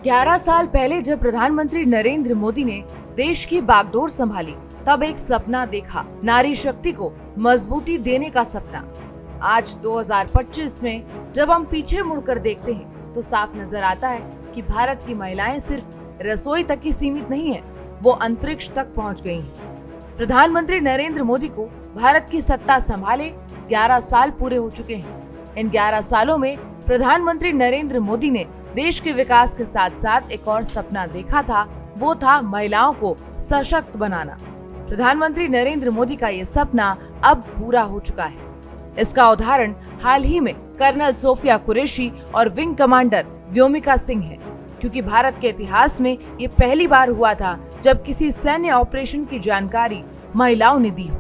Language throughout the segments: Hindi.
11 साल पहले जब प्रधानमंत्री नरेंद्र मोदी ने देश की बागडोर संभाली, तब एक सपना देखा, नारी शक्ति को मजबूती देने का सपना। आज 2025 में जब हम पीछे मुड़कर देखते हैं तो साफ नजर आता है कि भारत की महिलाएं सिर्फ रसोई तक ही सीमित नहीं है, वो अंतरिक्ष तक पहुंच गई हैं। प्रधानमंत्री नरेंद्र मोदी को भारत की सत्ता संभाले 11 साल पूरे हो चुके हैं। इन 11 सालों में प्रधानमंत्री नरेंद्र मोदी ने देश के विकास के साथ साथ एक और सपना देखा था, वो था महिलाओं को सशक्त बनाना। प्रधानमंत्री नरेंद्र मोदी का ये सपना अब पूरा हो चुका है। इसका उदाहरण हाल ही में कर्नल सोफिया कुरैशी और विंग कमांडर व्योमिका सिंह है, क्योंकि भारत के इतिहास में ये पहली बार हुआ था जब किसी सैन्य ऑपरेशन की जानकारी महिलाओं ने दी हो।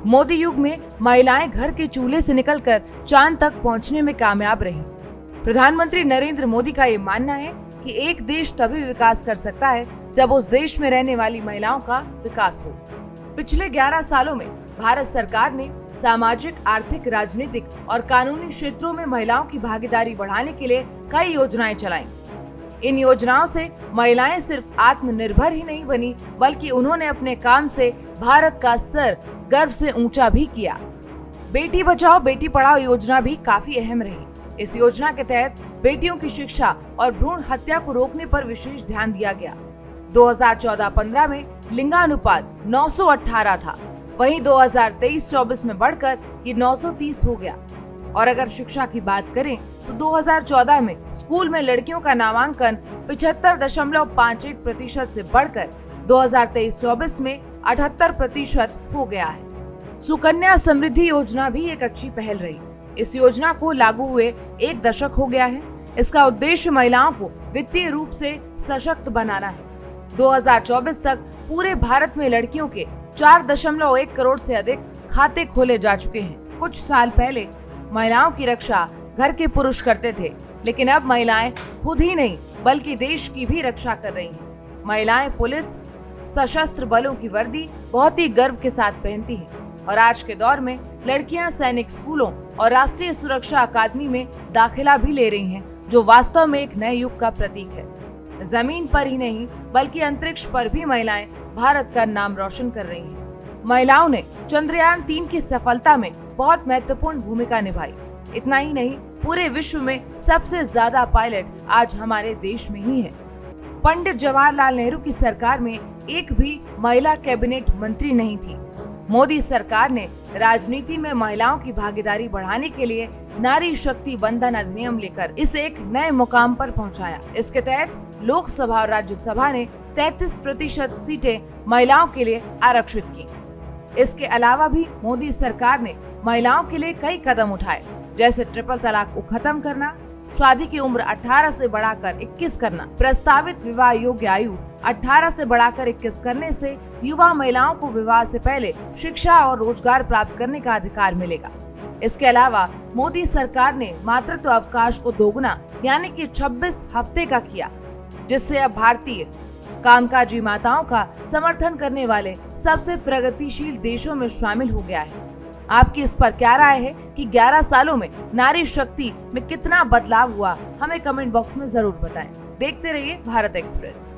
मोदी युग में महिलाएं घर के चूल्हे से निकलकर चांद तक पहुंचने में कामयाब रही। प्रधानमंत्री नरेंद्र मोदी का ये मानना है कि एक देश तभी विकास कर सकता है जब उस देश में रहने वाली महिलाओं का विकास हो। पिछले 11 सालों में भारत सरकार ने सामाजिक, आर्थिक, राजनीतिक और कानूनी क्षेत्रों में महिलाओं की भागीदारी बढ़ाने के लिए कई योजनाएं चलाई। इन योजनाओं से महिलाएं सिर्फ आत्मनिर्भर ही नहीं बनी, बल्कि उन्होंने अपने काम से भारत का सर गर्व से ऊंचा भी किया। बेटी बचाओ बेटी पढ़ाओ योजना भी काफी अहम रही। इस योजना के तहत बेटियों की शिक्षा और भ्रूण हत्या को रोकने पर विशेष ध्यान दिया गया। 2014-15 में लिंगानुपात 918 था, वहीं 2023-24 में बढ़कर ये 930 हो गया। और अगर शिक्षा की बात करें तो 2014 में स्कूल में लड़कियों का नामांकन 75.51% से बढ़कर 2023-24 में 78% हो गया है। सुकन्या समृद्धि योजना भी एक अच्छी पहल रही। इस योजना को लागू हुए 1 दशक हो गया है। इसका उद्देश्य महिलाओं को वित्तीय रूप से सशक्त बनाना है। 2024 तक पूरे भारत में लड़कियों के 4.1 करोड़ से अधिक खाते खोले जा चुके हैं। कुछ साल पहले महिलाओं की रक्षा घर के पुरुष करते थे, लेकिन अब महिलाएं खुद ही नहीं बल्कि देश की भी रक्षा कर रही हैं। महिलाएं पुलिस, सशस्त्र बलों की वर्दी बहुत ही गर्व के साथ पहनती हैं और आज के दौर में लड़कियां सैनिक स्कूलों और राष्ट्रीय सुरक्षा अकादमी में दाखिला भी ले रही हैं, जो वास्तव में एक नए युग का प्रतीक है। जमीन पर ही नहीं बल्कि अंतरिक्ष पर भी महिलाएं भारत का नाम रोशन कर रही हैं। महिलाओं ने चंद्रयान 3 की सफलता में बहुत महत्वपूर्ण भूमिका निभाई। इतना ही नहीं, पूरे विश्व में सबसे ज्यादा पायलट आज हमारे देश में ही हैं। पंडित जवाहरलाल नेहरू की सरकार में एक भी महिला कैबिनेट मंत्री नहीं थी। मोदी सरकार ने राजनीति में महिलाओं की भागीदारी बढ़ाने के लिए नारी शक्ति बंधन अधिनियम लेकर इसे एक नए मुकाम पर पहुंचाया। इसके तहत लोकसभा और राज्यसभा ने 33% सीटें महिलाओं के लिए आरक्षित की। इसके अलावा भी मोदी सरकार ने महिलाओं के लिए कई कदम उठाए, जैसे ट्रिपल तलाक को खत्म करना, शादी की उम्र 18 से बढ़ाकर 21 करना, प्रस्तावित विवाह योग्य आयु 18 से बढ़ाकर 21 करने से युवा महिलाओं को विवाह से पहले शिक्षा और रोजगार प्राप्त करने का अधिकार मिलेगा। इसके अलावा मोदी सरकार ने मातृत्व अवकाश को दोगुना यानी कि 26 हफ्ते का किया, जिससे अब भारतीय कामकाजी माताओं का समर्थन करने वाले सबसे प्रगतिशील देशों में शामिल हो गया है। आपकी इस पर क्या राय है कि 11 सालों में नारी शक्ति में कितना बदलाव हुआ? हमें कमेंट बॉक्स में जरूर बताएं। देखते रहिए भारत एक्सप्रेस।